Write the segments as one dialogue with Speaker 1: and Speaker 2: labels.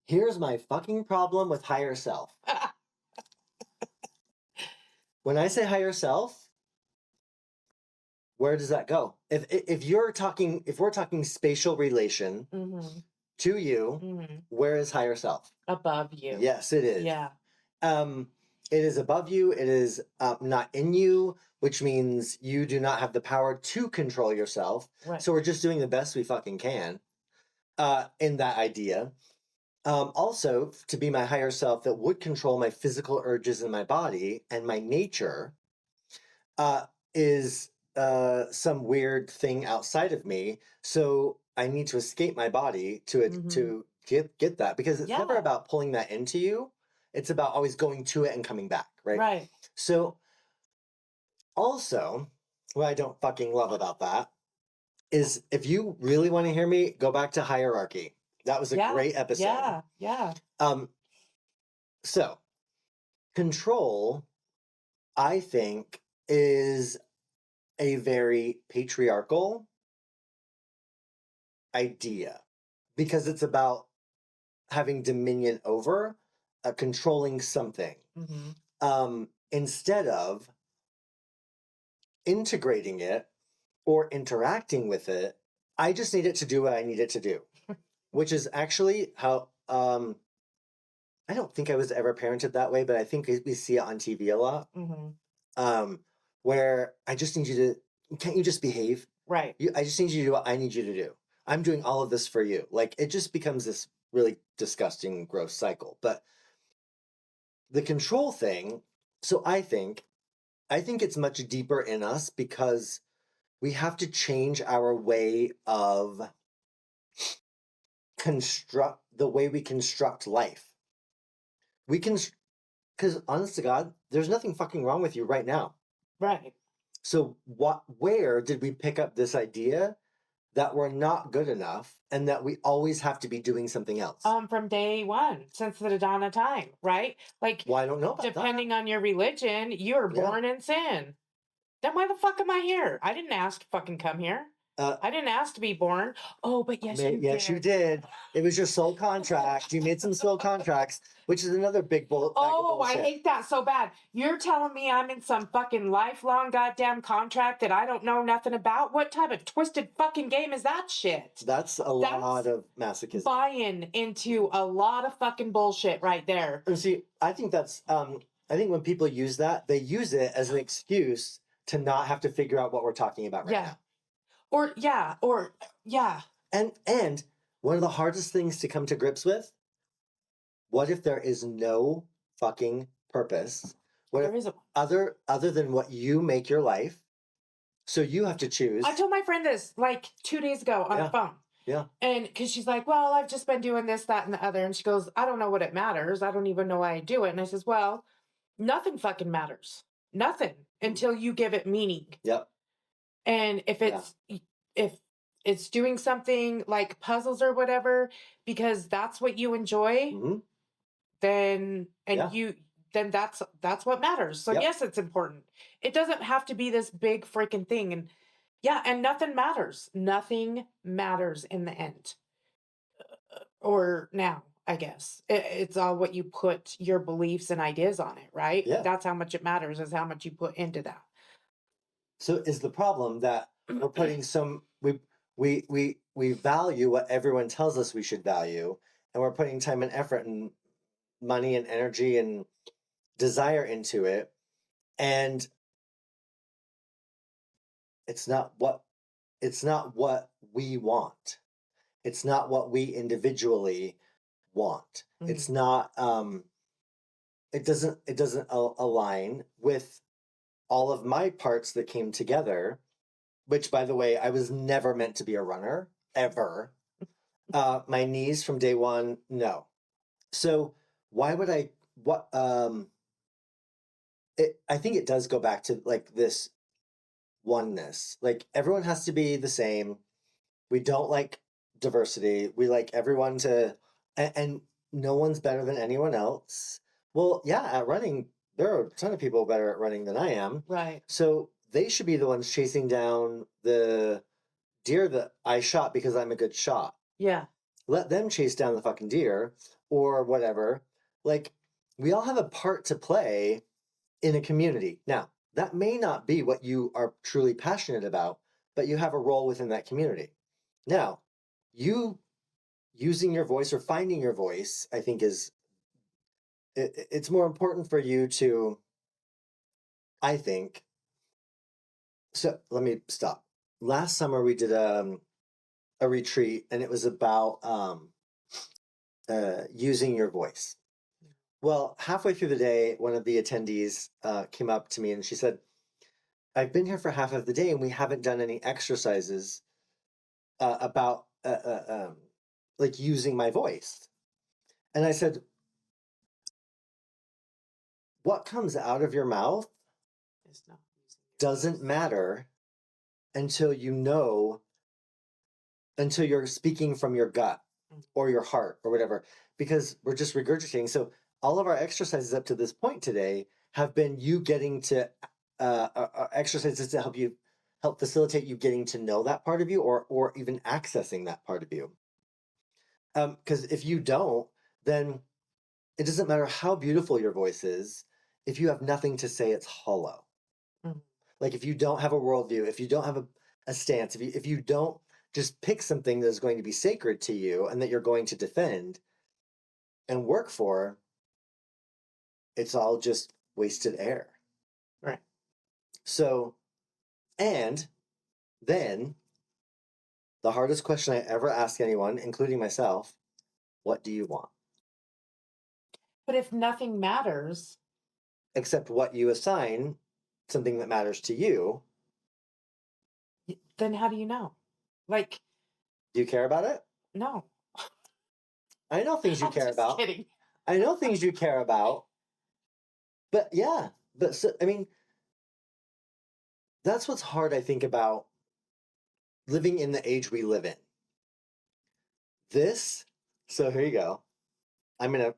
Speaker 1: Here's my fucking problem with higher self. When I say higher self, where does that go? If we're talking spatial relation to you, where is higher self?
Speaker 2: Above you.
Speaker 1: Yes, it is.
Speaker 2: Yeah.
Speaker 1: It is above you. It is not in you, which means you do not have the power to control yourself.
Speaker 2: Right.
Speaker 1: So we're just doing the best we fucking can in that idea. Also, to be my higher self that would control my physical urges in my body and my nature is some weird thing outside of me. So I need to escape my body to get that, because it's never about pulling that into you. It's about always going to it and coming back, right?
Speaker 2: Right.
Speaker 1: So also, what I don't fucking love about that is, if you really want to hear me, go back to hierarchy. That was a great episode.
Speaker 2: Yeah.
Speaker 1: So control, I think, is a very patriarchal idea, because it's about having dominion over, controlling something, instead of integrating it or interacting with it. I just need it to do what I need it to do, which is actually how, I don't think I was ever parented that way, but I think we see it on TV a lot, where I just need you to, can't you just behave?
Speaker 2: Right.
Speaker 1: I just need you to do what I need you to do. I'm doing all of this for you. Like, it just becomes this really disgusting, gross cycle. But the control thing, so I think it's much deeper in us, because we have to change our way of the way we construct life. We can, because honest to God, there's nothing fucking wrong with you right now.
Speaker 2: Right.
Speaker 1: So where did we pick up this idea that we're not good enough and that we always have to be doing something else?
Speaker 2: From day one, since the dawn of time, right? Like,
Speaker 1: well, I don't know about
Speaker 2: depending on your religion, you're born in sin. Then why the fuck am I here? I didn't ask to fucking come here. I didn't ask to be born. Oh, but yes, you did.
Speaker 1: Yes, you did. It was your soul contract. You made some soul contracts, which is another big bullshit.
Speaker 2: Oh, I hate that so bad. You're telling me I'm in some fucking lifelong goddamn contract that I don't know nothing about? What type of twisted fucking game is that shit?
Speaker 1: That's a lot of masochism.
Speaker 2: Buying into a lot of fucking bullshit right there.
Speaker 1: And see, I think that's, I think when people use that, they use it as an excuse to not have to figure out what we're talking about right now.
Speaker 2: Or
Speaker 1: And one of the hardest things to come to grips with, what if there is no fucking purpose? What if other than what you make your life? So you have to choose.
Speaker 2: I told my friend this like 2 days ago on the phone.
Speaker 1: Yeah.
Speaker 2: And because she's like, well, I've just been doing this, that, and the other. And she goes, I don't know what it matters. I don't even know why I do it. And I says, well, nothing fucking matters. Nothing until you give it meaning.
Speaker 1: Yep.
Speaker 2: And if it's doing something like puzzles or whatever, because that's what you enjoy, then that's what matters. So yes, it's important. It doesn't have to be this big freaking thing. And and nothing matters. Nothing matters in the end. Or now, I guess. It's all what you put your beliefs and ideas on it, right?
Speaker 1: Yeah.
Speaker 2: That's how much it matters, is how much you put into that.
Speaker 1: So is the problem that we're putting we value what everyone tells us we should value, and we're putting time and effort and money and energy and desire into it, and it's not what we want. It's not what we individually want. It's not it doesn't align with all of my parts that came together, which, by the way, I was never meant to be a runner, ever. My knees from day one, no. So why would I, I think it does go back to like this oneness. Like, everyone has to be the same. We don't like diversity. We like everyone to, and no one's better than anyone else. Well, yeah, at running, there are a ton of people better at running than I am.
Speaker 2: Right.
Speaker 1: So they should be the ones chasing down the deer that I shot because I'm a good shot.
Speaker 2: Yeah.
Speaker 1: let them chase down the fucking deer or whatever. Like, we all have a part to play in a community. Now, that may not be what you are truly passionate about, but you have a role within that community. Now, you using your voice or finding your voice, I think it's more important for you to, I think. So let me stop. Last summer we did a retreat, and it was about using your voice. Well, halfway through the day, one of the attendees came up to me and she said, I've been here for half of the day and we haven't done any exercises about like using my voice. And I said, what comes out of your mouth doesn't matter until until you're speaking from your gut or your heart or whatever, because we're just regurgitating. So all of our exercises up to this point today have been you getting to exercises to help facilitate you getting to know that part of you, or even accessing that part of you. Because if you don't, then it doesn't matter how beautiful your voice is. If you have nothing to say, it's hollow. Mm-hmm. Like if you don't have a worldview, if you don't have a stance, if you don't just pick something that's going to be sacred to you and that you're going to defend and work for, it's all just wasted air.
Speaker 2: Right.
Speaker 1: So, and then the hardest question I ever ask anyone, including myself, what do you want?
Speaker 2: But if nothing matters,
Speaker 1: except what you assign something that matters to you,
Speaker 2: then how do you know? Like,
Speaker 1: do you care about it?
Speaker 2: No.
Speaker 1: I know things you care about.
Speaker 2: Kidding.
Speaker 1: I know things you care about. But yeah, but so, I mean, that's what's hard, I think, about living in the age we live in. So here you go. I'm going to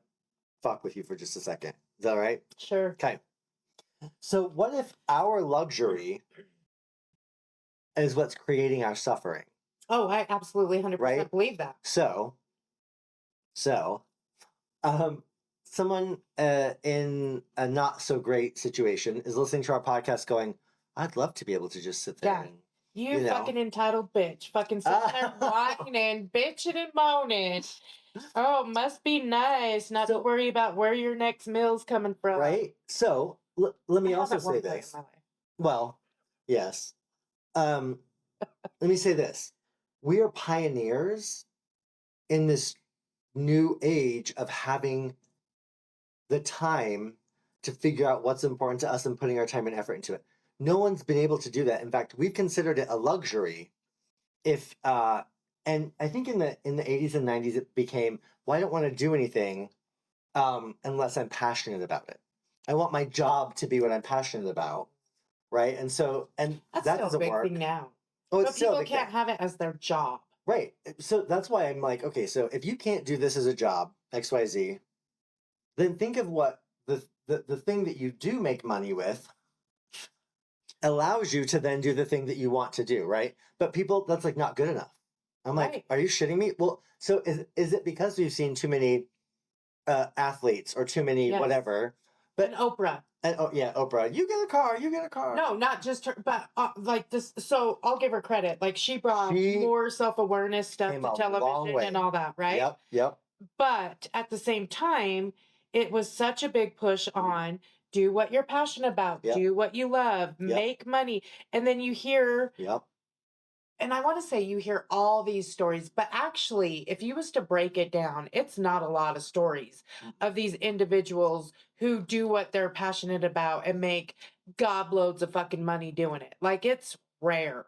Speaker 1: fuck with you for just a second. Is that all right?
Speaker 2: Sure.
Speaker 1: Okay. So what if our luxury is what's creating our suffering?
Speaker 2: Oh, I absolutely 100% believe that.
Speaker 1: So, someone in a not so great situation is listening to our podcast going, I'd love to be able to just sit there and,
Speaker 2: you fucking entitled bitch. Fucking sitting there whining, bitching and moaning. Oh, must be nice not to worry about where your next meal's coming from.
Speaker 1: Right? So, let me also say this. Well, yes. Let me say this. We are pioneers in this new age of having the time to figure out what's important to us and putting our time and effort into it. No one's been able to do that. In fact, we've considered it a luxury. If and I think in the 80s and 90s it became, well, I don't want to do anything unless I'm passionate about it. I want my job to be what I'm passionate about, right? And so
Speaker 2: that's
Speaker 1: that
Speaker 2: still
Speaker 1: doesn't
Speaker 2: a big
Speaker 1: work.
Speaker 2: thing now.
Speaker 1: Oh,
Speaker 2: but people can't have it as their job.
Speaker 1: Right. So that's why I'm like, okay, so if you can't do this as a job, XYZ, then think of what the thing that you do make money with allows you to then do the thing that you want to do, right? But people, that's like not good enough. I'm like, are you shitting me? Well, so is it because we've seen too many athletes or too many whatever? But
Speaker 2: and Oprah.
Speaker 1: And Oprah, you get a car.
Speaker 2: No, not just her, but like this. So I'll give her credit. Like she brought more self-awareness stuff to television and all that, right?
Speaker 1: Yep.
Speaker 2: But at the same time, it was such a big push on do what you're passionate about, do what you love, make money. And then you hear, and I want to say you hear all these stories, but actually, if you was to break it down, it's not a lot of stories of these individuals who do what they're passionate about and make gobloads of fucking money doing it. Like it's rare.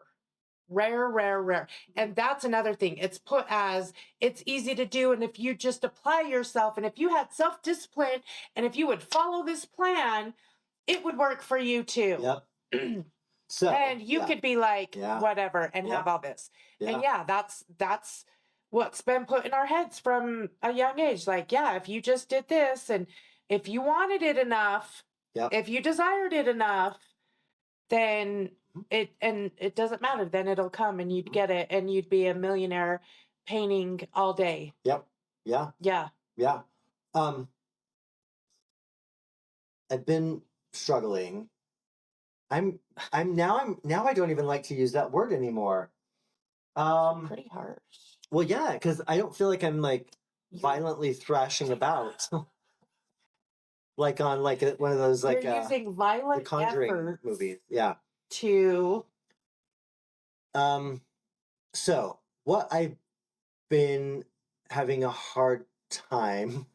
Speaker 2: And that's another thing. It's put as it's easy to do. And if you just apply yourself and if you had self-discipline and if you would follow this plan, it would work for you too.
Speaker 1: Yep. So,
Speaker 2: and you could be like, whatever, and have all this. And that's what's been put in our heads from a young age. Like, if you just did this and if you wanted it enough, if you desired it enough, then it doesn't matter. Then it'll come and you'd get it and you'd be a millionaire painting all day.
Speaker 1: Yep. Yeah.
Speaker 2: Yeah.
Speaker 1: Yeah. I've been struggling. Now I don't even like to use that word anymore.
Speaker 2: Pretty harsh.
Speaker 1: Well, yeah, because I don't feel like I'm like violently thrashing about. Like on like one of those like
Speaker 2: you're using violent
Speaker 1: the Conjuring
Speaker 2: efforts
Speaker 1: movies. Yeah.
Speaker 2: To
Speaker 1: so what I've been having a hard time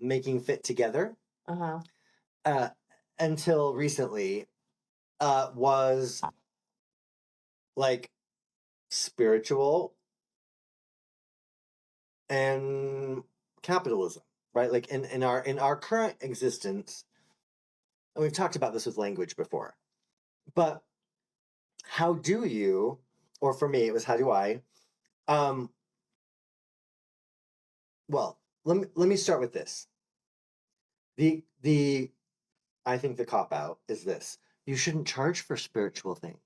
Speaker 1: making fit together until recently was like spiritual and capitalism, right? Like in our current existence, and we've talked about this with language before, but how do you, or for me it was how do I, well, let me start with this. The I think the cop out is this: you shouldn't charge for spiritual things,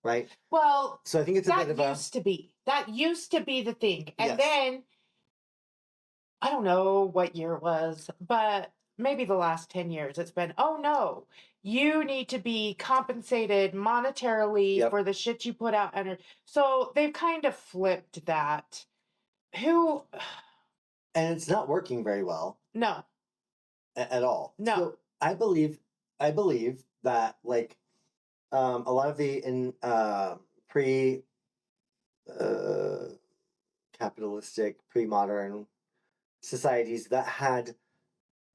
Speaker 1: right?
Speaker 2: Well,
Speaker 1: so I think it's a bit of
Speaker 2: that used to be the thing, and
Speaker 1: yes.
Speaker 2: then I don't know what year it was, but maybe the last 10 years it's been, oh no, you need to be compensated monetarily for the shit you put out. So they've kind of flipped that. And
Speaker 1: it's not working very well.
Speaker 2: No.
Speaker 1: At all.
Speaker 2: No.
Speaker 1: So I believe that like a lot of the pre capitalistic, pre-modern societies that had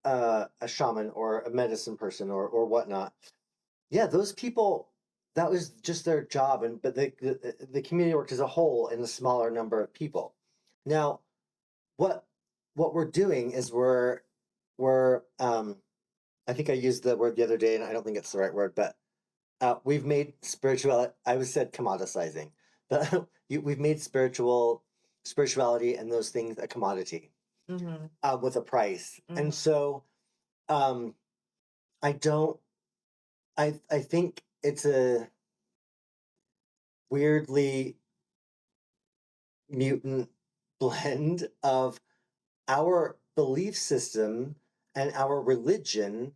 Speaker 1: a shaman or a medicine person or whatnot. Yeah, those people, that was just their job, but the community worked as a whole in a smaller number of people. Now, what we're doing is we're I think I used the word the other day, and I don't think it's the right word, but we've made spirituality. I was said commoditizing, but we've made spirituality and those things a commodity with a price, and so I don't. I think it's a weirdly mutant blend of our belief system and our religion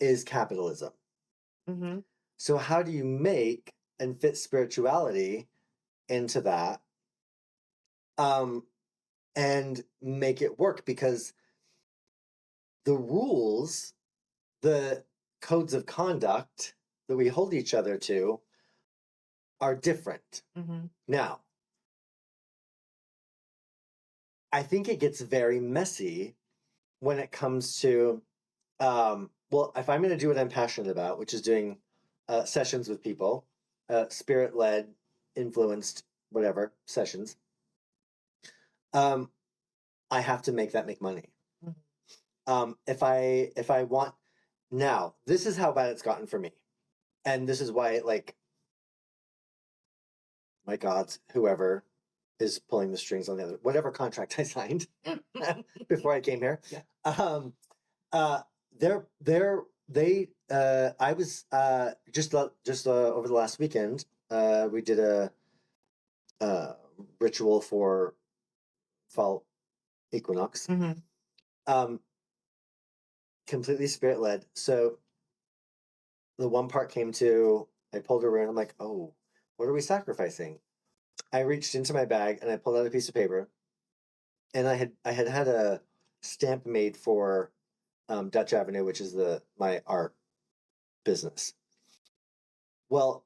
Speaker 1: is capitalism. So how do you make and fit spirituality into that and make it work? Because the rules, the codes of conduct that we hold each other to are different. Now, I think it gets very messy when it comes to, well, if I'm going to do what I'm passionate about, which is doing sessions with people, spirit-led, influenced, whatever, sessions, I have to make that make money. If I want, now, this is how bad it's gotten for me. And this is why, like, my gods, whoever is pulling the strings on the other, whatever contract I signed before I came here. Yeah. I was just over the last weekend, we did a ritual for fall equinox. Completely spirit led. So the one part came to, I pulled her around. I'm like, oh, what are we sacrificing? I reached into my bag and I pulled out a piece of paper, and I had a stamp made for Dutch Avenue, which is my art business. Well,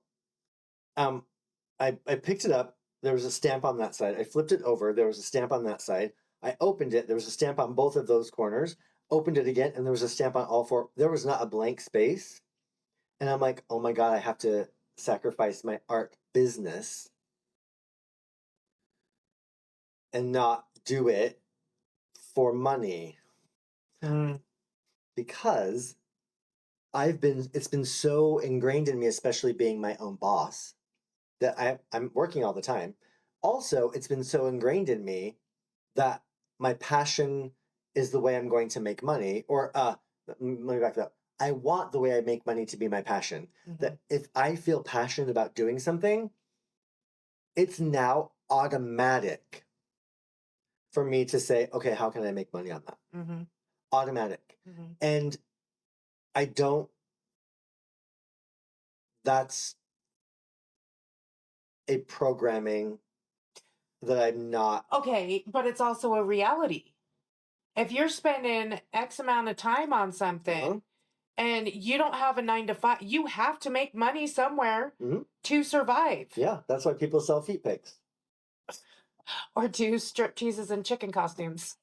Speaker 1: I picked it up. There was a stamp on that side. I flipped it over. There was a stamp on that side. I opened it. There was a stamp on both of those corners. Opened it again, and there was a stamp on all four. There was not a blank space. And I'm like, oh my God, I have to sacrifice my art business and not do it for money. Because it's been so ingrained in me, especially being my own boss, that I'm working all the time. Also, it's been so ingrained in me that my passion is the way I'm going to make money. Or let me back that up. I want the way I make money to be my passion. That if I feel passionate about doing something, it's now automatic for me to say, okay, how can I make money on that?
Speaker 2: Mm-hmm.
Speaker 1: Automatic.
Speaker 2: Mm-hmm.
Speaker 1: And I don't, that's a programming that I'm not.
Speaker 2: Okay, but it's also a reality. If you're spending X amount of time on something and you don't have a 9 to 5, you have to make money somewhere to survive.
Speaker 1: Yeah, that's why people sell feet pics.
Speaker 2: Or do strip teases and chicken costumes.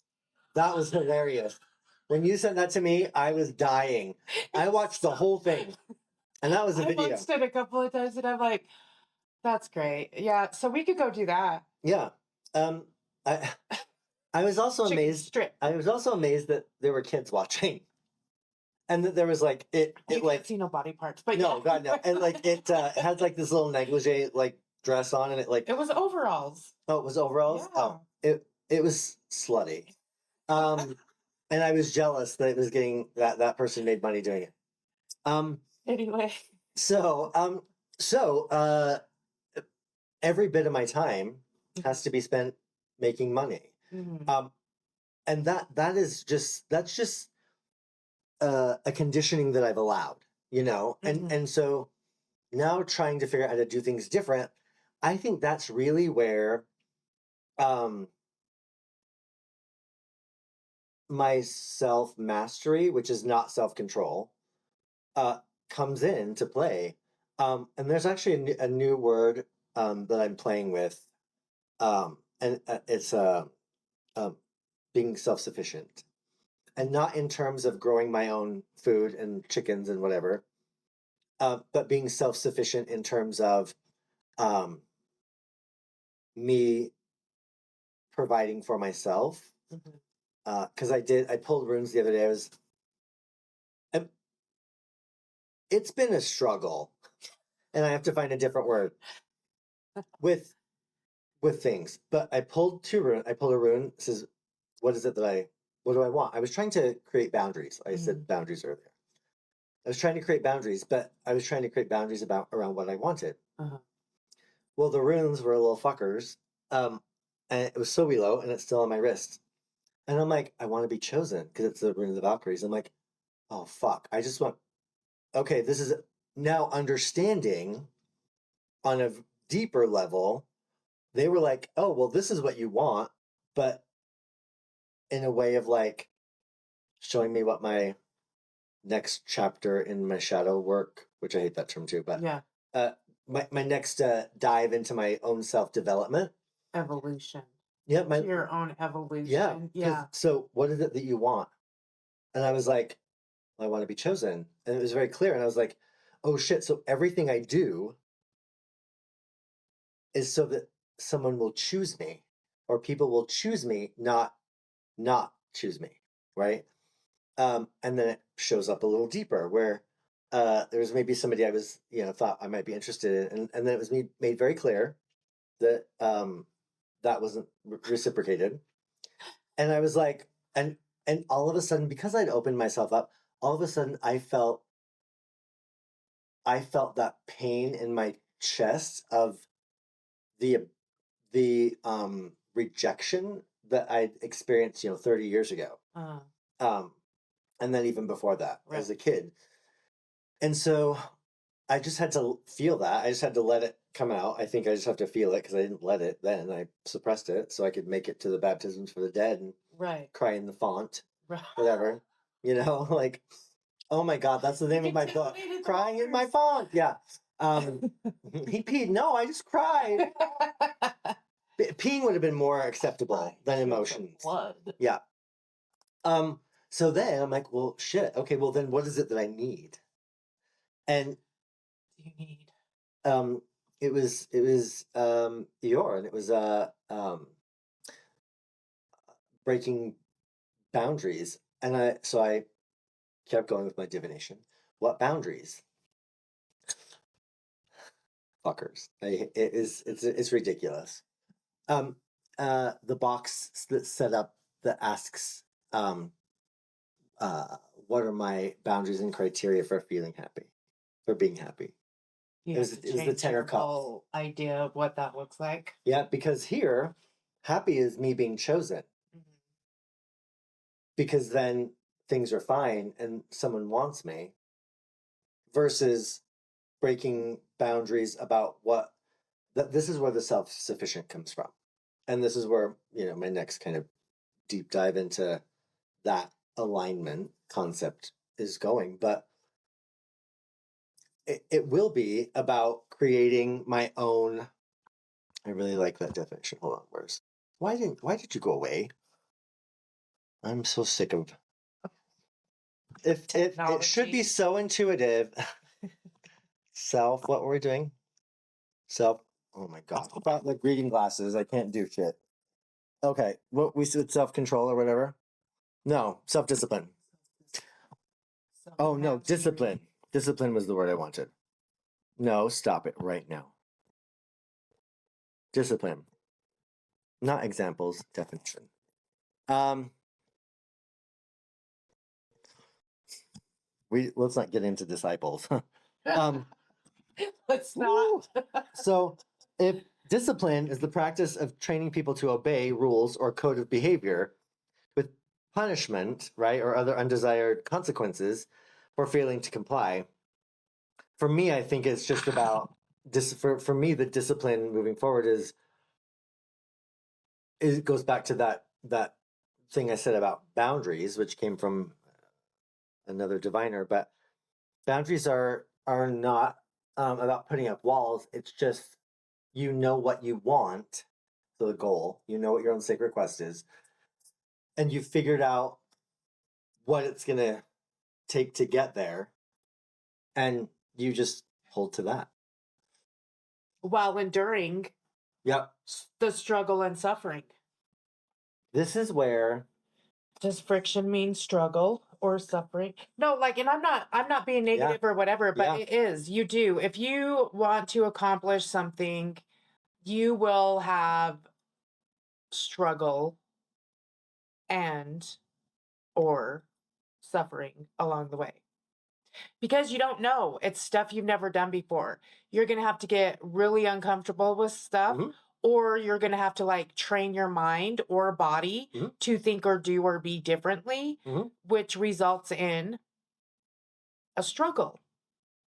Speaker 1: That was hilarious. When you sent that to me, I was dying. I watched the whole thing. And that was a video.
Speaker 2: I watched it a couple of times and I'm like, that's great. Yeah, so we could go do that.
Speaker 1: Yeah. I was also amazed. I was also amazed that there were kids watching. And that there was like it
Speaker 2: you
Speaker 1: like
Speaker 2: can't see no body parts, but
Speaker 1: no,
Speaker 2: yeah.
Speaker 1: God no. And like it had like this little negligee like dress on, and it
Speaker 2: was overalls.
Speaker 1: Oh, it was overalls?
Speaker 2: Yeah.
Speaker 1: Oh. It was slutty. And I was jealous that it was getting that person made money doing it.
Speaker 2: Anyway.
Speaker 1: So every bit of my time has to be spent making money.
Speaker 2: Mm-hmm.
Speaker 1: And that's just a conditioning that I've allowed, you know? And so now trying to figure out how to do things different, I think that's really where my self-mastery, which is not self-control, comes into play. And there's actually a new word that I'm playing with, and it's being self-sufficient. And not in terms of growing my own food and chickens and whatever, but being self-sufficient in terms of me providing for myself. Because I pulled runes the other day. It's been a struggle, and I have to find a different word with things. But I pulled I pulled a rune. It says, what do I want? I was trying to create boundaries. I said boundaries earlier. I was trying to create boundaries, but I was trying to create boundaries around what I wanted. Well, the runes were little fuckers, and it was so low, and it's still on my wrist. And I'm like, I want to be chosen because it's the rune of the Valkyries. I'm like, oh fuck, I just want. Okay, this is now understanding on a deeper level. They were like, oh well, this is what you want, but in a way of like showing me what my next chapter in my shadow work, which I hate that term too, but
Speaker 2: yeah,
Speaker 1: my next dive into my own self-development.
Speaker 2: Evolution.
Speaker 1: Yeah,
Speaker 2: your own evolution. Yeah.
Speaker 1: So what is it that you want? And I was like, I want to be chosen. And it was very clear. And I was like, oh shit, so everything I do is so that someone will choose me, or people will choose me, not choose me, right? And then it shows up a little deeper where there's maybe somebody I was, thought I might be interested in, and then it was made very clear that that wasn't reciprocated. And I was like, and all of a sudden, because I'd opened myself up, all of a sudden I felt that pain in my chest of the rejection that I'd experienced, 30 years ago. And then even before that, as a kid. And so I just had to feel that. I just had to let it come out. I think I just have to feel it because I didn't let it then. I suppressed it so I could make it to the baptisms for the dead and cry in the font, whatever. Like, oh my God, that's the name of my book. Crying in my font. Yeah. He peed. No, I just cried. Peeing would have been more acceptable than emotions.
Speaker 2: Blood.
Speaker 1: Yeah. So then I'm like, well, shit. Okay, well then what is it that I need? And
Speaker 2: you need?
Speaker 1: It was Eeyore, and it was breaking boundaries. And I kept going with my divination. What boundaries? Fuckers. It's ridiculous. The box that's set up that asks what are my boundaries and criteria for feeling happy, for being happy?
Speaker 2: It was the 10 of cups. Whole idea of what that looks like.
Speaker 1: Yeah, because here, happy is me being chosen. Mm-hmm. Because then things are fine and someone wants me, versus breaking boundaries about what this is where the self-sufficient comes from. And this is where, my next kind of deep dive into that alignment concept is going. But it will be about creating my own. I really like that definition. Hold on, why did you go away? I'm so sick of if it should be so intuitive. What were we doing? Oh my god. About like reading glasses, I can't do shit. Okay, what we said, self-control or whatever. No, self-discipline. Oh no, discipline. Discipline was the word I wanted. No, stop it right now. Discipline. Not examples, definition. Let's not get into disciples.
Speaker 2: Let's not.
Speaker 1: So, if discipline is the practice of training people to obey rules or code of behavior with punishment, right, or other undesired consequences for failing to comply, for me, I think it's just about for me, the discipline moving forward it goes back to that thing I said about boundaries, which came from another diviner. But boundaries are not about putting up walls. It's just what you want, so the goal. What your own sacred quest is, and you've figured out what it's gonna take to get there, and you just hold to that
Speaker 2: while enduring.
Speaker 1: Yep.
Speaker 2: The struggle and suffering.
Speaker 1: This is where.
Speaker 2: Does friction mean struggle or suffering? No, like, and I'm not being negative or whatever, but it is. You do. If you want to accomplish something, you will have struggle and or suffering along the way. Because you don't know. It's stuff you've never done before. You're going to have to get really uncomfortable with stuff. Mm-hmm. Or you're going to have to like train your mind or body mm-hmm. to think or do or be differently, mm-hmm. which results in a struggle.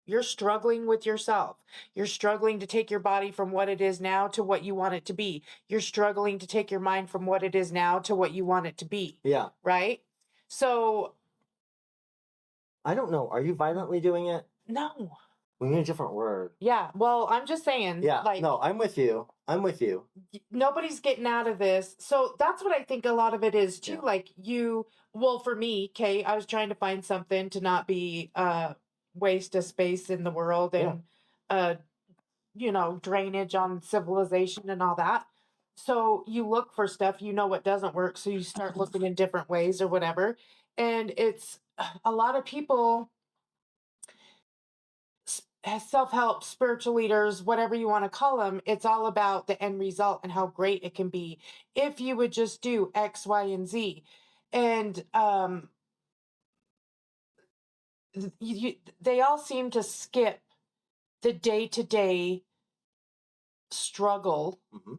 Speaker 2: You're struggling with yourself. You're struggling to take your body from what it is now to what you want it to be. You're struggling to take your mind from what it is now to what you want it to be.
Speaker 1: Yeah.
Speaker 2: Right? So.
Speaker 1: I don't know. Are you violently doing it?
Speaker 2: No.
Speaker 1: We need a different word.
Speaker 2: Yeah. Well, I'm just saying.
Speaker 1: Yeah. Like, no, I'm with you.
Speaker 2: Nobody's getting out of this. So that's what I think a lot of it is too. Yeah. Like well, for me, Kay, I was trying to find something to not be waste of space in the world and drainage on civilization and all that. So you look for stuff, what doesn't work. So you start looking in different ways or whatever. And it's a lot of people, self-help, spiritual leaders, whatever you want to call them, it's all about the end result and how great it can be if you would just do X, Y, and Z. And they all seem to skip the day-to-day struggle mm-hmm.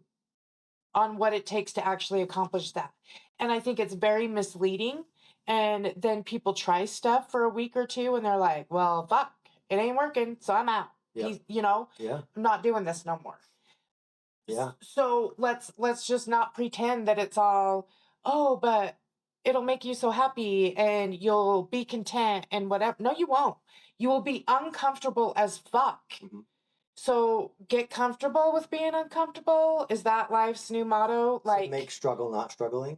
Speaker 2: on what it takes to actually accomplish that. And I think it's very misleading. And then people try stuff for a week or two and they're like, well, fuck. It ain't working, so I'm out. Yep. I'm not doing this no more.
Speaker 1: Yeah.
Speaker 2: So let's just not pretend that it's all, but it'll make you so happy and you'll be content and whatever. No, you won't. You will be uncomfortable as fuck. Mm-hmm. So get comfortable with being uncomfortable. Is that life's new motto? Like,
Speaker 1: so make struggle not struggling?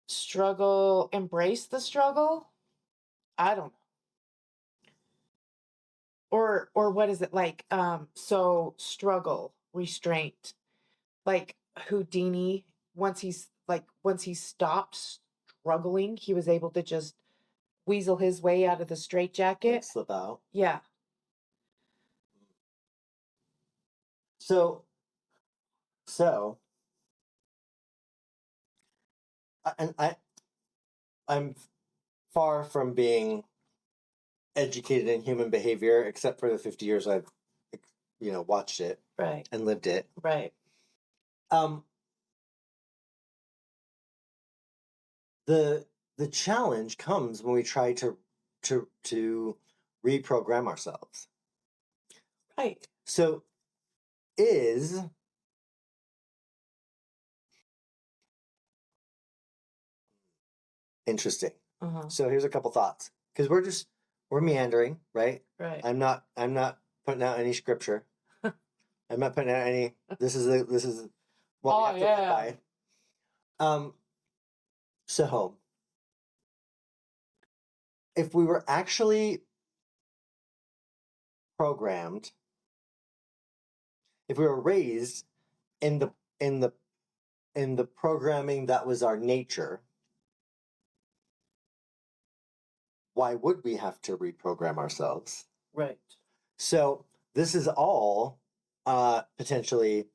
Speaker 2: Struggle, embrace the struggle? I don't know. Or what is it like? So struggle, restraint, like Houdini. Once he stopped struggling, he was able to just weasel his way out of the straitjacket.
Speaker 1: Like slip out.
Speaker 2: Yeah.
Speaker 1: So, and I'm far from being educated in human behavior, except for the 50 years I've watched it
Speaker 2: right,
Speaker 1: and lived it.
Speaker 2: right.
Speaker 1: The challenge comes when we try to reprogram ourselves.
Speaker 2: Right.
Speaker 1: So is interesting. So here's a couple thoughts, because we're meandering, right?
Speaker 2: Right.
Speaker 1: I'm not putting out any scripture. I'm not putting out any. This is what we have to live by. So if we were actually programmed, if we were raised in the programming that was our nature, why would we have to reprogram ourselves?
Speaker 2: Right.
Speaker 1: So this is all potentially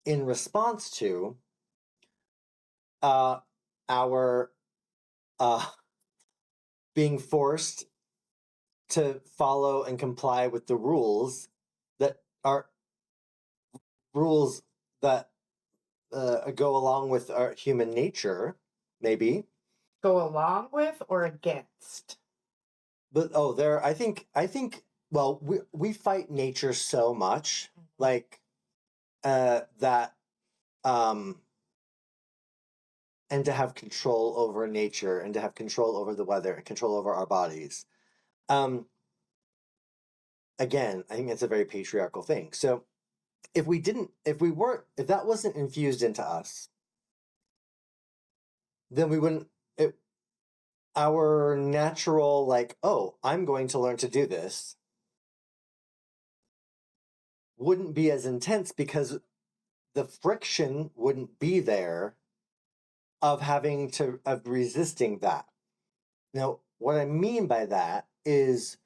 Speaker 1: in response to our being forced to follow and comply with the rules that are rules that go along with our human nature, maybe.
Speaker 2: Go along with or against?
Speaker 1: But I think well, we fight nature so much, like that and to have control over nature and to have control over the weather and control over our bodies. Again, I think it's a very patriarchal thing. So if that wasn't infused into us, then we wouldn't, our natural, like, oh, I'm going to learn to do this, wouldn't be as intense, because the friction wouldn't be there of resisting that. Now, what I mean by that is,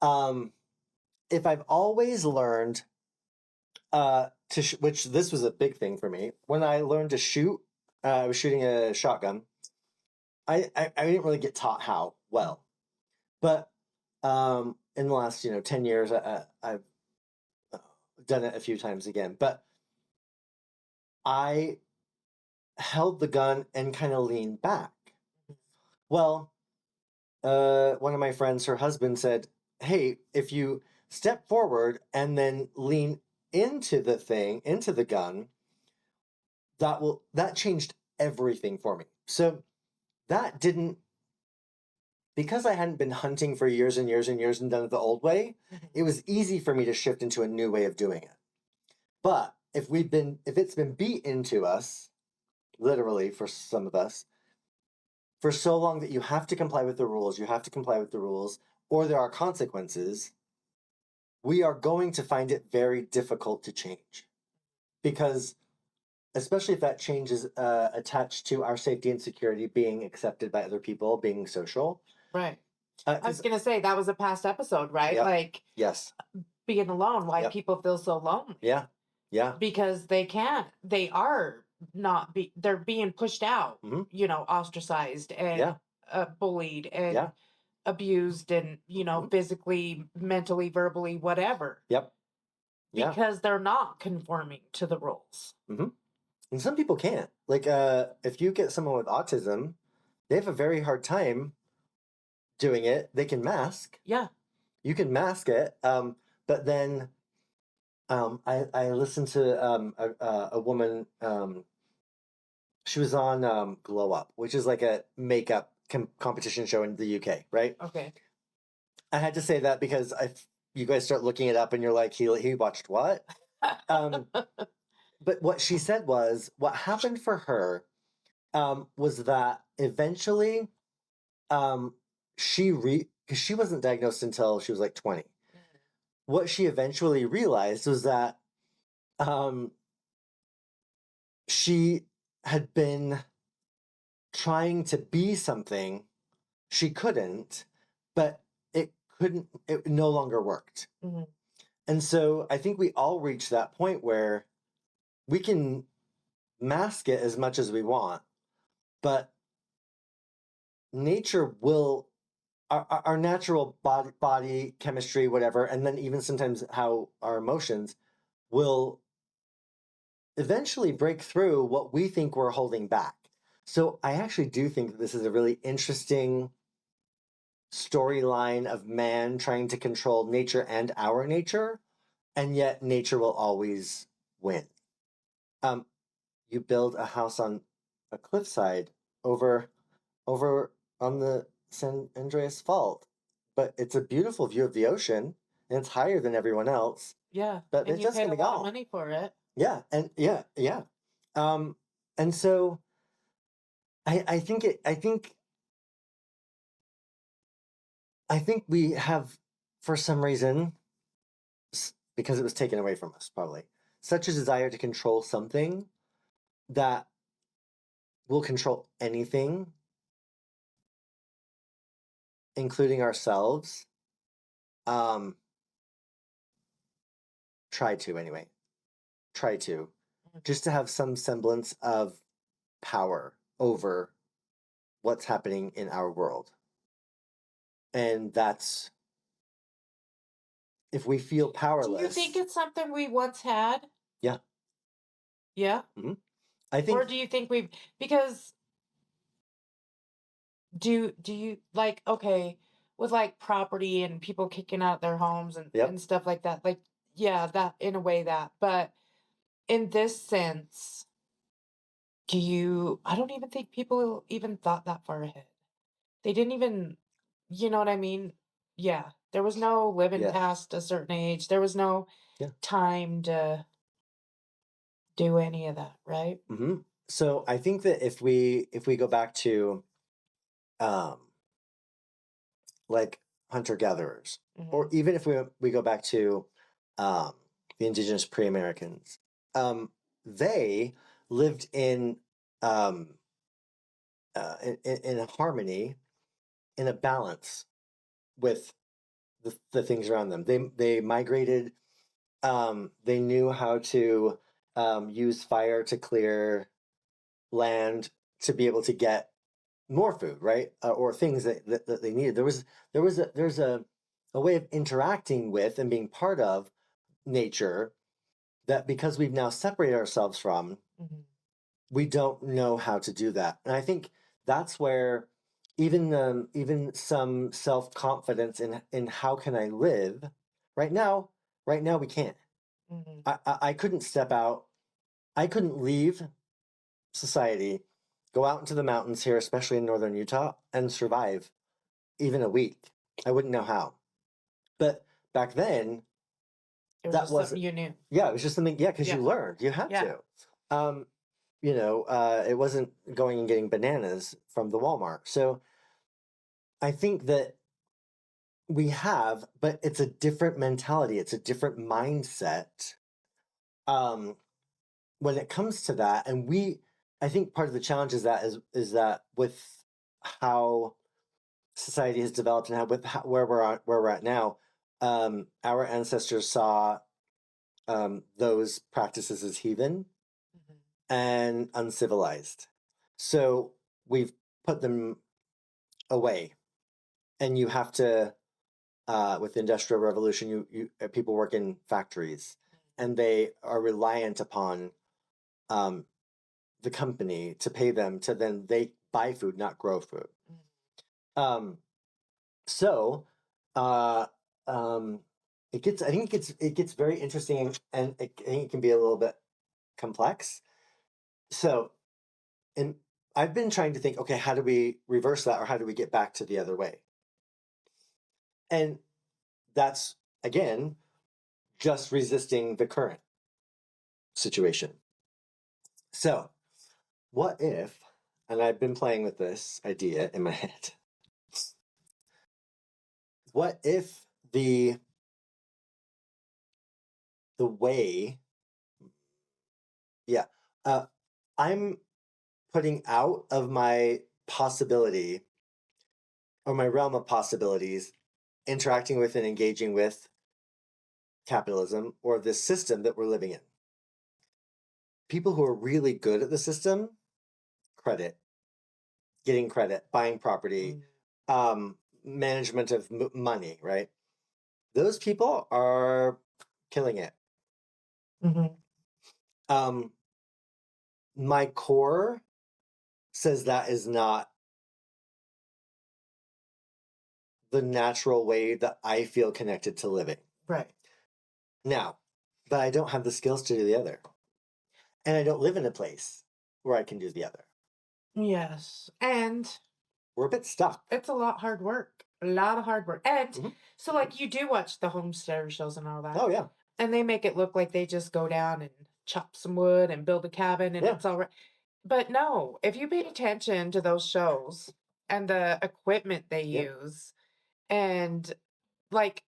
Speaker 1: if I've always learned which this was a big thing for me, when I learned to shoot, I was shooting a shotgun. I didn't really get taught how well, but in the last 10 years, I've done it a few times again. But I held the gun and kind of leaned back. Well, one of my friends, her husband, said, "Hey, if you step forward and then lean into the gun, that changed everything for me." So that didn't, because I hadn't been hunting for years and years and years and done it the old way, it was easy for me to shift into a new way of doing it. But if it's been beat into us, literally for some of us, for so long that you have to comply with the rules, or there are consequences, we are going to find it very difficult to change. Because, especially if that change is attached to our safety and security, being accepted by other people, being social.
Speaker 2: Right. I was going to say, that was a past episode, right?
Speaker 1: Yep.
Speaker 2: Like,
Speaker 1: yes,
Speaker 2: being alone, why
Speaker 1: Yep.
Speaker 2: people feel so lonely.
Speaker 1: Yeah. Yeah.
Speaker 2: Because they're being pushed out, ostracized and bullied and abused and, physically, mentally, verbally, whatever.
Speaker 1: Yep.
Speaker 2: Yeah. Because they're not conforming to the rules.
Speaker 1: Mm-hmm. And some people can't. Like, if you get someone with autism, they have a very hard time doing it. They can mask.
Speaker 2: Yeah.
Speaker 1: You can mask it. But then I listened to a woman, she was on Glow Up, which is like a makeup competition show in the UK, right?
Speaker 2: Okay.
Speaker 1: I had to say that because you guys start looking it up and you're like, he watched what? But what she said was, what happened for her was that eventually because she wasn't diagnosed until she was like 20. What she eventually realized was that she had been trying to be something she couldn't, but it no longer worked. Mm-hmm. And so I think we all reach that point where we can mask it as much as we want, but nature will our natural body chemistry, whatever, and then even sometimes how our emotions will eventually break through what we think we're holding back. So I actually do think that this is a really interesting storyline of man trying to control nature and our nature, and yet nature will always win. You build a house on a cliffside over on the San Andreas Fault, but it's a beautiful view of the ocean, and it's higher than everyone else.
Speaker 2: Yeah,
Speaker 1: but
Speaker 2: and
Speaker 1: it's
Speaker 2: you
Speaker 1: just
Speaker 2: paid
Speaker 1: gonna
Speaker 2: a lot
Speaker 1: go.
Speaker 2: of money for it.
Speaker 1: Yeah, and yeah. And so I think we have, for some reason, because it was taken away from us, probably, such a desire to control something that will control anything, including ourselves. Try to, just to have some semblance of power over what's happening in our world. And that's, if we feel powerless.
Speaker 2: Do you think it's something we once had?
Speaker 1: Yeah.
Speaker 2: Yeah?
Speaker 1: Mm-hmm. I think.
Speaker 2: Or do you think we've, because do you, like, okay, with like property and people kicking out their homes and stuff like that, like, yeah, that, in a way, that, but in this sense, I don't even think people even thought that far ahead. They didn't even, you know what I mean? Yeah. There was no living past a certain age. There was no time to do any of that, right?
Speaker 1: Mm-hmm. So I think that if we go back to like hunter-gatherers, or even if we go back to the indigenous pre-Americans, they lived in in a harmony, in a balance with the things around them. They migrated. They knew how to use fire to clear land to be able to get more food, right? Or things that they needed. There's a way of interacting with and being part of nature that, because we've now separated ourselves from, we don't know how to do that. And I think that's where even some self-confidence in how can I live right now we can't. I couldn't step out. I couldn't leave society, go out into the mountains here, especially in northern Utah, and survive even a week. I wouldn't know how. But back then,
Speaker 2: It was
Speaker 1: that
Speaker 2: just
Speaker 1: wasn't
Speaker 2: something you knew.
Speaker 1: Yeah, it was just something. Yeah, because you learned, you had to. It wasn't going and getting bananas from the Walmart. So I think that we have, but it's a different mentality. It's a different mindset. When it comes to that, and I think part of the challenge is that with how society has developed, and where we're at now, our ancestors saw those practices as heathen and uncivilized, so we've put them away. And you have to, with the Industrial Revolution, people work in factories, and they are reliant upon the company to pay them to then they buy food, not grow food. So I think it gets very interesting, and I think it can be a little bit complex. So, and I've been trying to think, okay, how do we reverse that, or how do we get back to the other way? And that's, again, just resisting the current situation. So, what if, and I've been playing with this idea in my head, what if the way, I'm putting out of my possibility, or my realm of possibilities, interacting with and engaging with capitalism, or this system that we're living in. People who are really good at the system, getting credit, buying property, management of money, right? Those people are killing it. My core says that is not the natural way that I feel connected to living.
Speaker 2: Right.
Speaker 1: Now, but I don't have the skills to do the other. And I don't live in a place where I can do the other.
Speaker 2: Yes. And
Speaker 1: we're a bit stuck.
Speaker 2: It's a lot hard work. A lot of hard work. And so like you do watch the homesteader shows and all that.
Speaker 1: Oh yeah.
Speaker 2: And they make it look like they just go down and chop some wood and build a cabin and it's all right. But no, if you pay attention to those shows and the equipment they use and like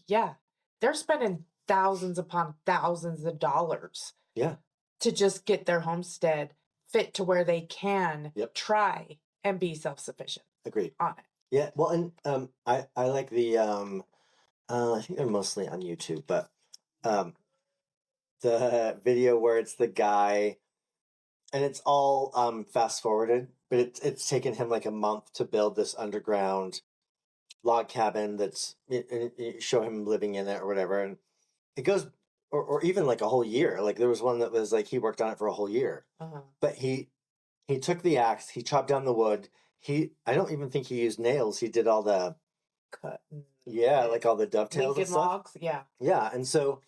Speaker 2: yeah, they're spending thousands upon thousands of dollars.
Speaker 1: Yeah.
Speaker 2: To just get their homestead fit to where they can try and be self-sufficient.
Speaker 1: Agreed.
Speaker 2: On it.
Speaker 1: Yeah. Well, and I like the I think they're mostly on YouTube, but the video where it's the guy and it's all fast forwarded, but it's taken him like a month to build this underground log cabin that's show him living in it or whatever, and it goes or even like a whole year. Like there was one that was like he worked on it for a whole year. But he took the axe, he chopped down the wood. I don't even think he used nails. He did all the
Speaker 2: cut.
Speaker 1: Yeah, like all the dovetails
Speaker 2: Lincoln
Speaker 1: and stuff.
Speaker 2: logs, yeah.
Speaker 1: Yeah, and so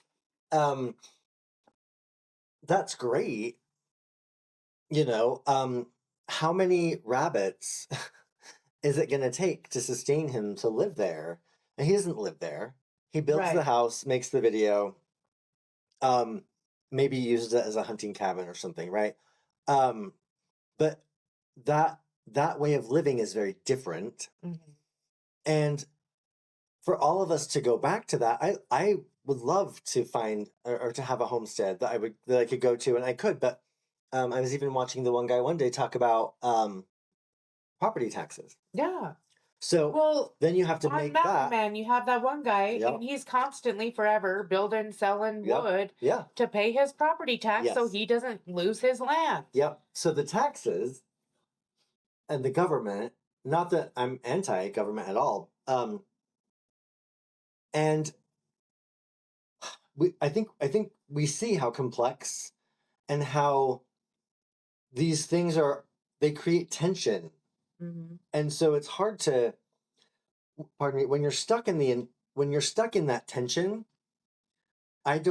Speaker 1: that's great. You know, how many rabbits is it going to take to sustain him to live there? And he doesn't live there. He builds the house, makes the video, maybe uses it as a hunting cabin or something, right? But that way of living is very different. And for all of us to go back to that, I would love to find or to have a homestead that I could go to, and I could, but I was even watching the one guy one day talk about property taxes.
Speaker 2: Yeah.
Speaker 1: So then you have to make that.
Speaker 2: Man, you have that one guy, and he's constantly forever building, selling wood to pay his property tax so he doesn't lose his land.
Speaker 1: Yep. So the taxes and the government, not that I'm anti-government at all, and I think we see how complex and how these things they create tension. And so it's hard to, pardon me, when you're stuck in that tension, let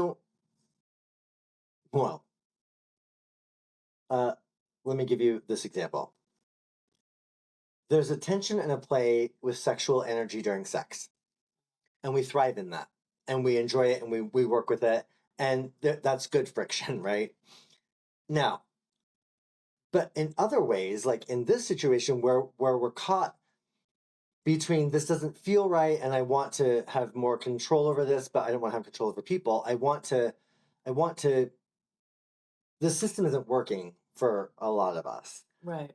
Speaker 1: me give you this example. There's a tension and a play with sexual energy during sex. And we thrive in that. And we enjoy it and we work with it. And that's good friction, right? Now, but in other ways, like in this situation where we're caught between this doesn't feel right and I want to have more control over this, but I don't want to have control over people. I want to, the system isn't working for a lot of us.
Speaker 2: Right.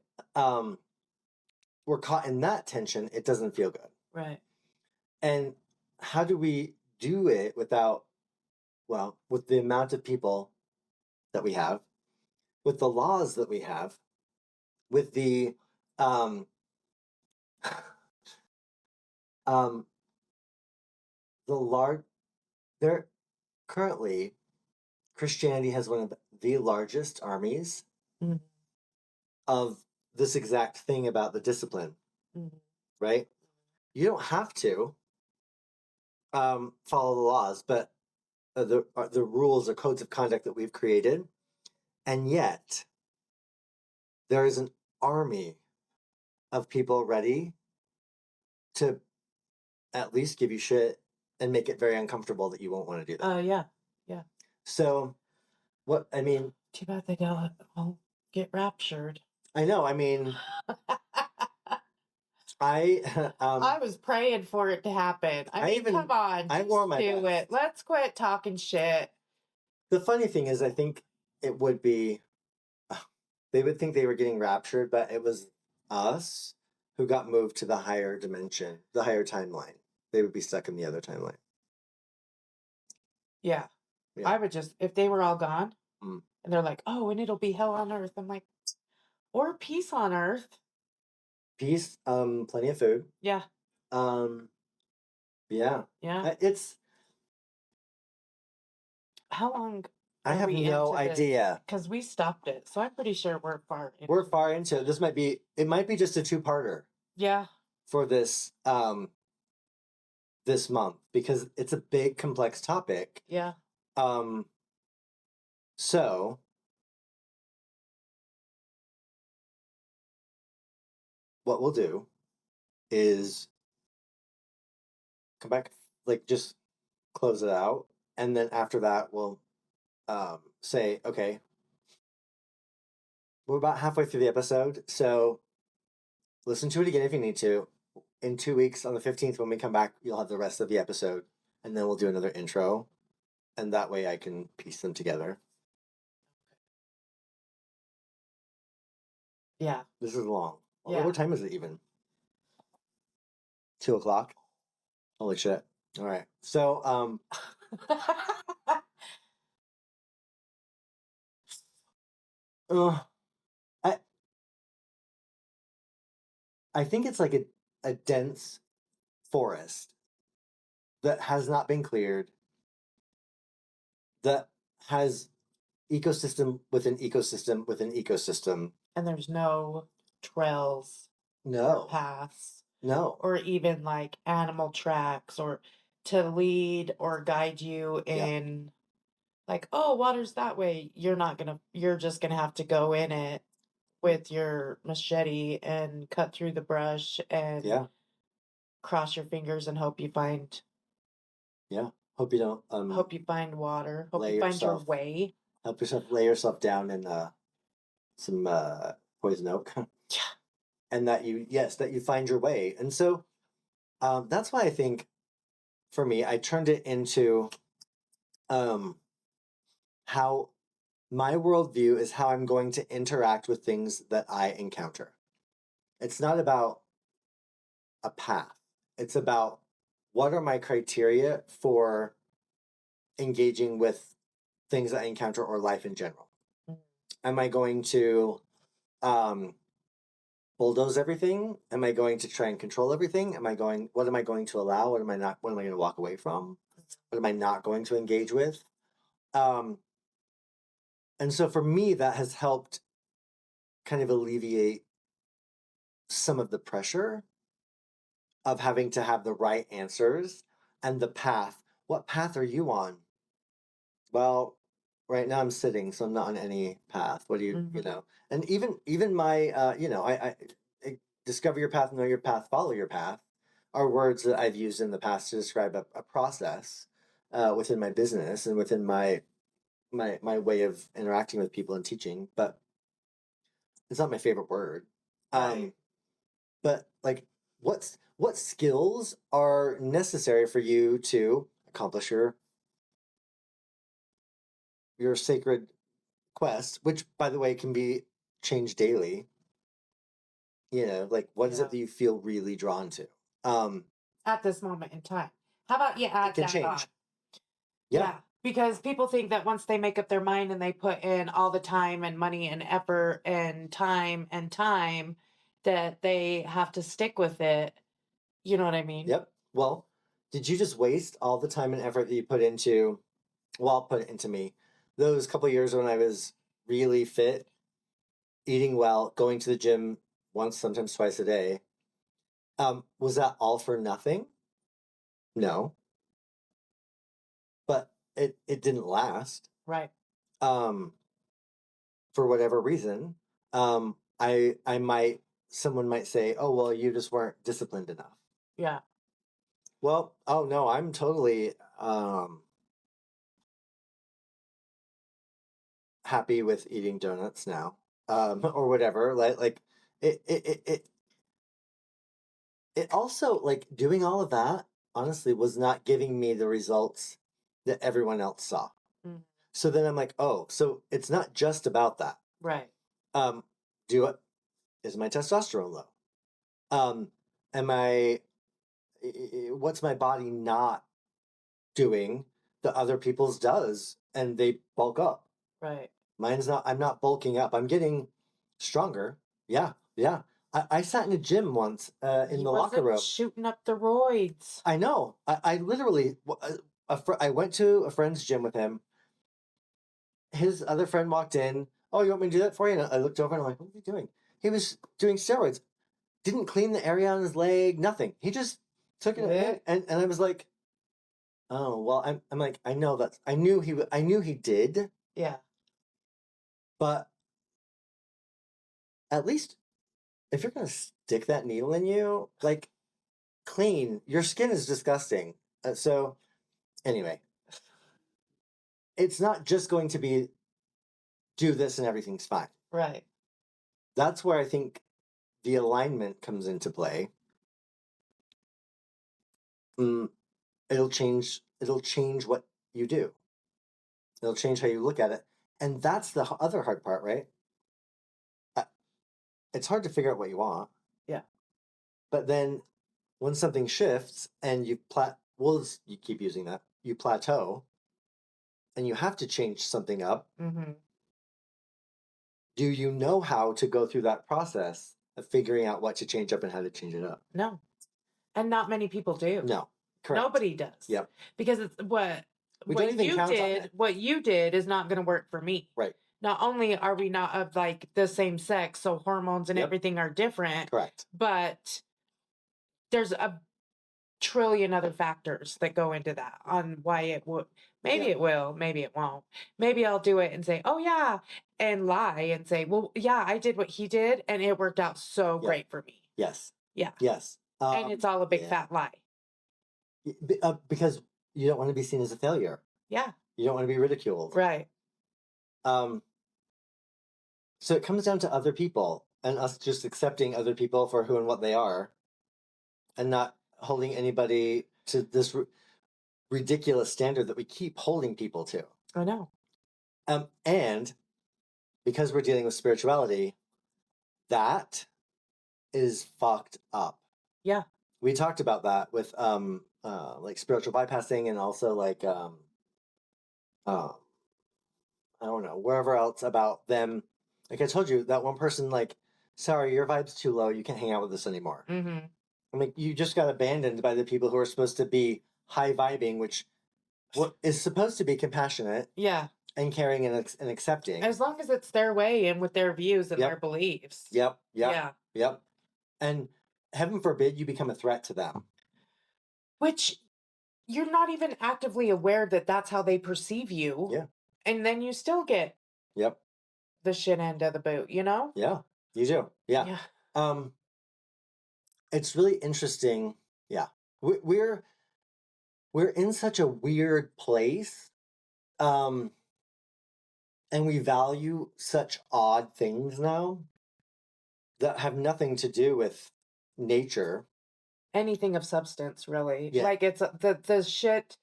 Speaker 1: We're caught in that tension. It doesn't feel good.
Speaker 2: Right.
Speaker 1: And how do we do it with the amount of people that we have, with the laws that we have, with the there currently Christianity has one of the largest armies of this exact thing about the discipline, right? You don't have to follow the laws, but the rules or codes of conduct that we've created, and yet there is an army of people ready to at least give you shit and make it very uncomfortable that you won't want to do that.
Speaker 2: Yeah.
Speaker 1: So,
Speaker 2: too bad they don't all get raptured.
Speaker 1: I know. I mean, I
Speaker 2: was praying for it to happen. Come on,
Speaker 1: I wore my
Speaker 2: do
Speaker 1: best.
Speaker 2: it. Let's quit talking shit.
Speaker 1: The funny thing is, I think it would be. They would think they were getting raptured, but it was us who got moved to the higher dimension, the higher timeline. They would be stuck in the other timeline.
Speaker 2: Yeah. I would just, if they were all gone, and they're like, oh, and it'll be hell on earth. I'm like, or peace on earth.
Speaker 1: peace, plenty of food.
Speaker 2: Yeah.
Speaker 1: Yeah.
Speaker 2: Yeah.
Speaker 1: It's.
Speaker 2: How long?
Speaker 1: I have no idea.
Speaker 2: Because we stopped it, so I'm pretty sure we're far into
Speaker 1: We're far into it. This might be. It might be just a two-parter.
Speaker 2: Yeah.
Speaker 1: For this this month, because it's a big, complex topic.
Speaker 2: Yeah.
Speaker 1: So what we'll do is come back, like just close it out, and then after that we'll say, okay, we're about halfway through the episode, so listen to it again if you need to. In 2 weeks, on the 15th, when we come back, you'll have the rest of the episode, and then we'll do another intro, and that way I can piece them together.
Speaker 2: Yeah.
Speaker 1: This is long.
Speaker 2: Yeah.
Speaker 1: What time is it even? 2 o'clock? Holy shit. All right. So, I I think it's like a dense forest that has not been cleared, that has ecosystem within ecosystem within ecosystem.
Speaker 2: And there's no trails,
Speaker 1: No
Speaker 2: paths,
Speaker 1: no,
Speaker 2: or even like animal tracks or to lead or guide you in like, oh, water's that way. You're just gonna have to go in it with your machete and cut through the brush and cross your fingers and hope you find
Speaker 1: hope you don't
Speaker 2: hope you find water. Hope you find your way.
Speaker 1: Help yourself lay yourself down in some poison oak.
Speaker 2: Yeah.
Speaker 1: And that you find your way. And so that's why I think for me, I turned it into how my worldview is how I'm going to interact with things that I encounter. It's not about a path. It's about what are my criteria for engaging with things that I encounter or life in general. Mm-hmm. Am I going to bulldoze everything? Am I going to try and control everything? What am I going to allow? What am I going to walk away from? What am I not going to engage with? And so for me, that has helped kind of alleviate some of the pressure of having to have the right answers and the path. What path are you on? Well, right now I'm sitting, so I'm not on any path. What do you, you know? And even my, I discover your path, know your path, follow your path are words that I've used in the past to describe a process within my business and within my way of interacting with people and teaching. But it's not my favorite word. Right. But like, what skills are necessary for you to accomplish your sacred quest, which by the way can be changed daily? You know, like what is it that you feel really drawn to?
Speaker 2: At this moment in time. How about you add that
Speaker 1: change.
Speaker 2: On? Yeah. Because people think that once they make up their mind and they put in all the time and money and effort and time that they have to stick with it. You know what I mean?
Speaker 1: Yep. Well, did you just waste all the time and effort that you put into, well, put it into me, those couple of years when I was really fit, eating well, going to the gym once, sometimes twice a day? Was that all for nothing? No. But it didn't last.
Speaker 2: Right.
Speaker 1: For whatever reason. Someone might say, oh, well, you just weren't disciplined enough.
Speaker 2: Yeah.
Speaker 1: Well, oh no, I'm totally happy with eating donuts now. Or whatever. Like it also, like, doing all of that honestly was not giving me the results that everyone else saw. Mm. So then I'm like, oh, so it's not just about that.
Speaker 2: Right.
Speaker 1: Is my testosterone low? What's my body not doing that other people's does, and they bulk up? Right. I'm not bulking up. I'm getting stronger. Yeah. I sat in a gym once in the locker room.
Speaker 2: Shooting up the roids.
Speaker 1: I know. I literally, I went to a friend's gym with him. His other friend walked in. Oh, you want me to do that for you? And I looked over and I'm like, what are you doing? He was doing steroids. Didn't clean the area on his leg, nothing. He just took it and I was like, oh, well, I'm like, I know that I knew he did.
Speaker 2: Yeah.
Speaker 1: But at least if you're going to stick that needle in you, like, clean. Your skin is disgusting. So anyway, it's not just going to be do this and everything's fine.
Speaker 2: Right.
Speaker 1: That's where I think the alignment comes into play. It'll change what you do. It'll change how you look at it. And that's the other hard part, right? It's hard to figure out what you want.
Speaker 2: Yeah.
Speaker 1: But then when something shifts and you you keep using that, you plateau and you have to change something up.
Speaker 2: Mm-hmm.
Speaker 1: Do you know how to go through that process of figuring out what to change up and how to change it up?
Speaker 2: No. And not many people do.
Speaker 1: No. Correct.
Speaker 2: Nobody does.
Speaker 1: Yep.
Speaker 2: Because it's what you did is not going to work for me.
Speaker 1: Right.
Speaker 2: Not only are we not of like the same sex, so hormones and everything are different.
Speaker 1: Correct.
Speaker 2: But there's a trillion other factors that go into that on why it would. Maybe it will, maybe it won't. Maybe I'll do it and say, oh yeah, and lie and say, well, yeah, I did what he did and it worked out so great for me.
Speaker 1: Yes.
Speaker 2: Yeah.
Speaker 1: Yes.
Speaker 2: And it's all a big fat lie.
Speaker 1: Because you don't want to be seen as a failure.
Speaker 2: Yeah.
Speaker 1: You don't want to be ridiculed.
Speaker 2: Right.
Speaker 1: So it comes down to other people and us just accepting other people for who and what they are and not holding anybody to this ridiculous standard that we keep holding people to.
Speaker 2: I know.
Speaker 1: And because we're dealing with spirituality, that is fucked up.
Speaker 2: Yeah.
Speaker 1: We talked about that with like spiritual bypassing and also like I don't know, wherever else about them. Like I told you, that one person, like, sorry, your vibe's too low. You can't hang out with us anymore.
Speaker 2: Mm-hmm.
Speaker 1: I mean, you just got abandoned by the people who are supposed to be high vibing, which is supposed to be compassionate.
Speaker 2: Yeah.
Speaker 1: And caring and accepting.
Speaker 2: As long as it's their way and with their views and their beliefs.
Speaker 1: Yep. And heaven forbid you become a threat to them.
Speaker 2: Which you're not even actively aware that that's how they perceive you.
Speaker 1: Yeah.
Speaker 2: And then you still get the shit end of the boot, you know?
Speaker 1: Yeah, you do. Yeah. It's really interesting. Yeah. We're in such a weird place. And we value such odd things now that have nothing to do with nature.
Speaker 2: Anything of substance, really.
Speaker 1: Yeah.
Speaker 2: Like it's the shit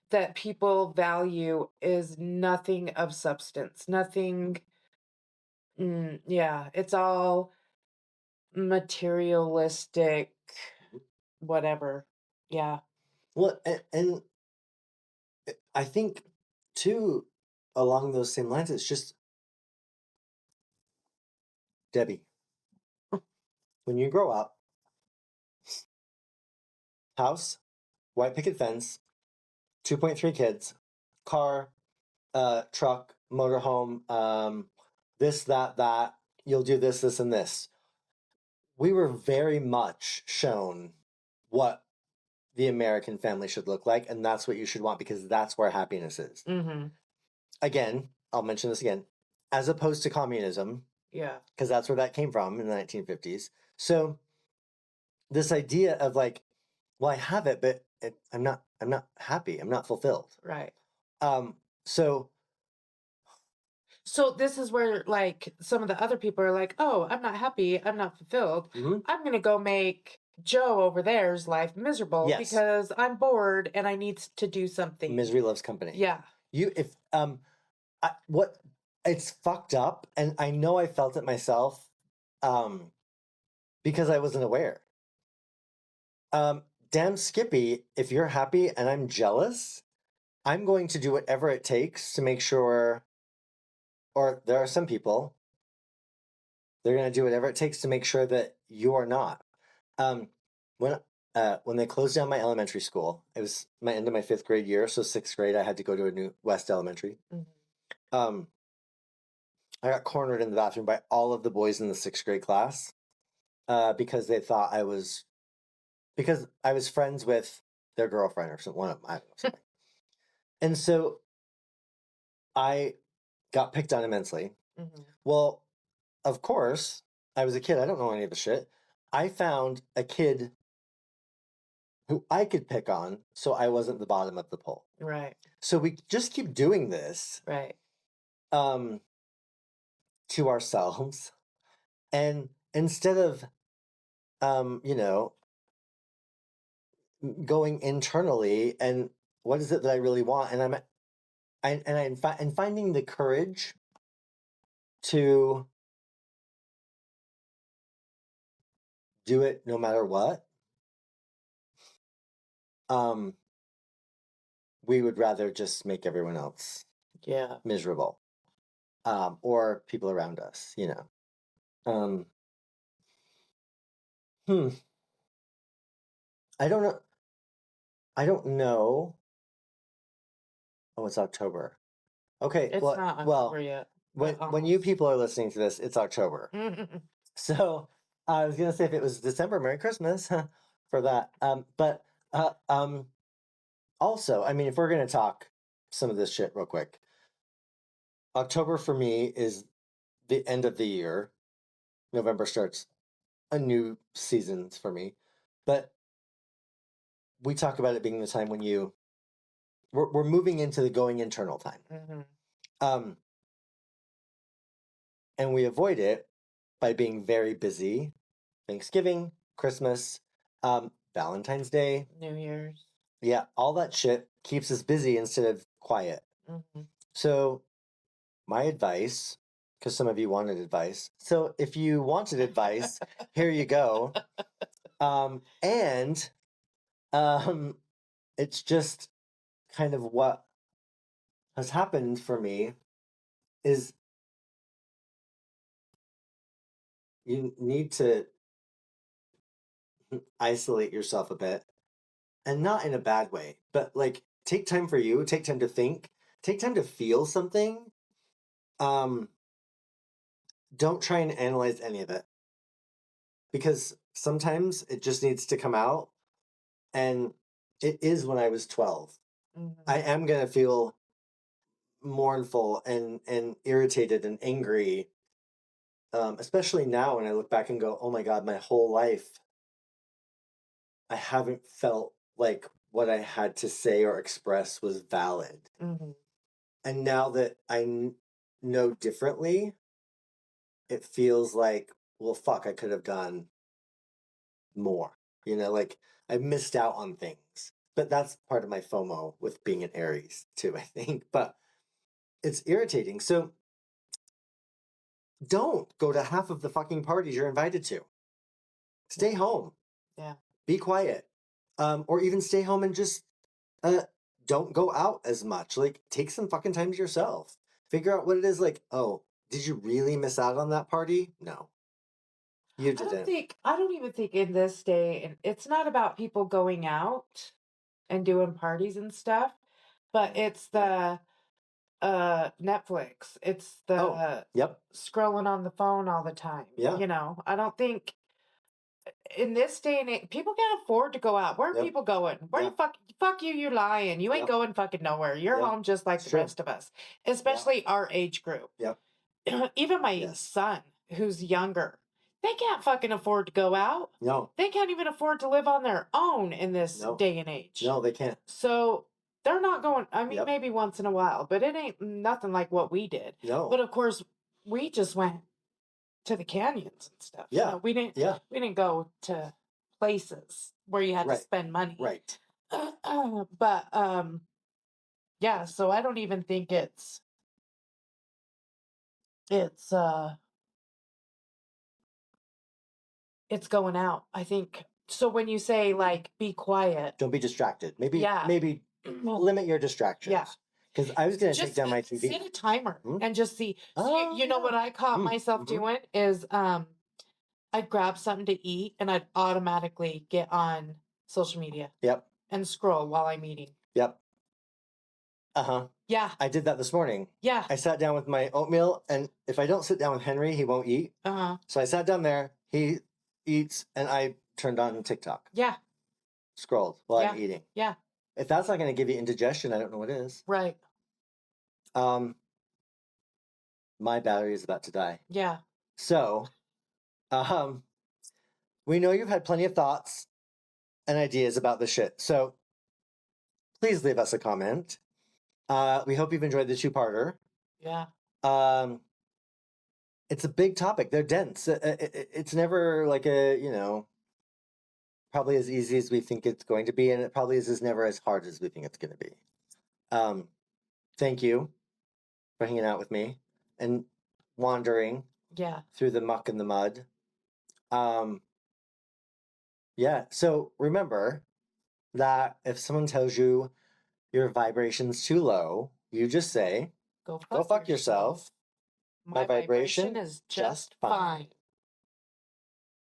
Speaker 2: that people value is nothing of substance. Nothing. Yeah, it's all materialistic, whatever. Yeah.
Speaker 1: Well, and I think too, along those same lines, it's just Debbie. When you grow up, house, white picket fence, 2.3 kids, car, truck, motorhome, this, that, you'll do this, this, and this. We were very much shown what the American family should look like, and that's what you should want because that's where happiness is.
Speaker 2: Mm-hmm.
Speaker 1: Again, I'll mention this again, as opposed to communism.
Speaker 2: Yeah.
Speaker 1: Because that's where that came from in the 1950s. So this idea of like, well, I have it, but I'm not happy. I'm not fulfilled.
Speaker 2: Right.
Speaker 1: So
Speaker 2: this is where like some of the other people are like, oh, I'm not happy. I'm not fulfilled.
Speaker 1: Mm-hmm.
Speaker 2: I'm going to go make Joe over there's life miserable because I'm bored and I need to do something.
Speaker 1: Misery loves company.
Speaker 2: Yeah.
Speaker 1: It's fucked up, and I know I felt it myself, because I wasn't aware. Damn Skippy, if you're happy and I'm jealous, I'm going to do whatever it takes to make sure, or there are some people, they're going to do whatever it takes to make sure that you are not. When they closed down my elementary school, it was my end of my 5th grade year, so 6th grade I had to go to a new West Elementary. I got cornered in the bathroom by all of the boys in the 6th grade class because they thought because I was friends with their girlfriend or something. One of them, I don't know, something. And so I got picked on immensely. Well, of course, I was a kid. I don't know any of the shit. I found a kid who I could pick on, so I wasn't the bottom of the pole.
Speaker 2: Right.
Speaker 1: So we just keep doing this.
Speaker 2: Right.
Speaker 1: To ourselves. And instead of, going internally and what is it that I really want? And I'm finding the courage to do it no matter what. We would rather just make everyone else miserable. Or people around us, I don't know. Oh, it's October. Okay.
Speaker 2: It's not October yet.
Speaker 1: When you people are listening to this, it's October. So I was gonna say if it was December, Merry Christmas for that. But also, I mean, if we're gonna talk some of this shit real quick, October for me is the end of the year. November starts a new season for me, but we talk about it being the time when we're moving into the going internal time. And we avoid it by being very busy. Thanksgiving, Christmas, Valentine's Day,
Speaker 2: New Year's.
Speaker 1: Yeah, all that shit keeps us busy instead of quiet. So my advice, because some of you wanted advice. So if you wanted advice, here you go. It's just kind of what has happened for me is you need to isolate yourself a bit, and not in a bad way, but like take time for you, take time to think, take time to feel something. Don't try and analyze any of it, because sometimes it just needs to come out. And it is when I was 12. I am going to feel mournful and irritated and angry, especially now when I look back and go, oh my God, my whole life I haven't felt like what I had to say or express was valid. And now that I know differently, it feels like, well, fuck, I could have done more. Like I missed out on things. But that's part of my FOMO with being an Aries too, I think. But it's irritating. So don't go to half of the fucking parties you're invited to. Stay home.
Speaker 2: Yeah.
Speaker 1: Be quiet. Or even stay home and just don't go out as much. Like, take some fucking time to yourself. Figure out what it is. Like, oh, did you really miss out on that party? No. You didn't.
Speaker 2: I don't even think in this day, and it's not about people going out and doing parties and stuff, but it's the Netflix. It's the scrolling on the phone all the time.
Speaker 1: Yeah.
Speaker 2: I don't think in this day and age, people can't afford to go out. Where are people going? Where you fuck you, you're lying. You ain't going fucking nowhere. You're home just like the rest of us, especially our age group.
Speaker 1: Yep.
Speaker 2: Even my son, who's younger, they can't fucking afford to go out.
Speaker 1: No.
Speaker 2: They can't even afford to live on their own in this day and age.
Speaker 1: No, they can't.
Speaker 2: So they're not going, I mean, maybe once in a while, but it ain't nothing like what we did.
Speaker 1: No.
Speaker 2: But of course, we just went to the canyons and stuff.
Speaker 1: Yeah.
Speaker 2: We didn't go to places where you had to spend money.
Speaker 1: Right.
Speaker 2: But yeah, so I don't even think it's going out. I think so. When you say like be quiet,
Speaker 1: don't be distracted. Maybe limit your distractions.
Speaker 2: Yeah.
Speaker 1: Because I was going to take down my TV.
Speaker 2: Set a timer and just see. So you know what I caught myself doing is I'd grab something to eat and I'd automatically get on social media.
Speaker 1: Yep.
Speaker 2: And scroll while I'm eating.
Speaker 1: Yep. Uh-huh.
Speaker 2: Yeah.
Speaker 1: I did that this morning.
Speaker 2: Yeah.
Speaker 1: I sat down with my oatmeal, and if I don't sit down with Henry, he won't eat.
Speaker 2: Uh-huh.
Speaker 1: So I sat down there, he eats, and I turned on TikTok.
Speaker 2: Yeah.
Speaker 1: Scrolled while I'm eating.
Speaker 2: Yeah.
Speaker 1: If that's not going to give you indigestion, I don't know what is.
Speaker 2: Right.
Speaker 1: My battery is about to die.
Speaker 2: Yeah.
Speaker 1: So, we know you've had plenty of thoughts and ideas about this shit. So, please leave us a comment. We hope you've enjoyed the two-parter.
Speaker 2: Yeah.
Speaker 1: It's a big topic. They're dense. It's never like probably as easy as we think it's going to be, and it probably is never as hard as we think it's going to be. Thank you for hanging out with me and wandering through the muck and the mud. So remember that if someone tells you your vibration's too low, you just say, go fuck yourself. My vibration is just fine.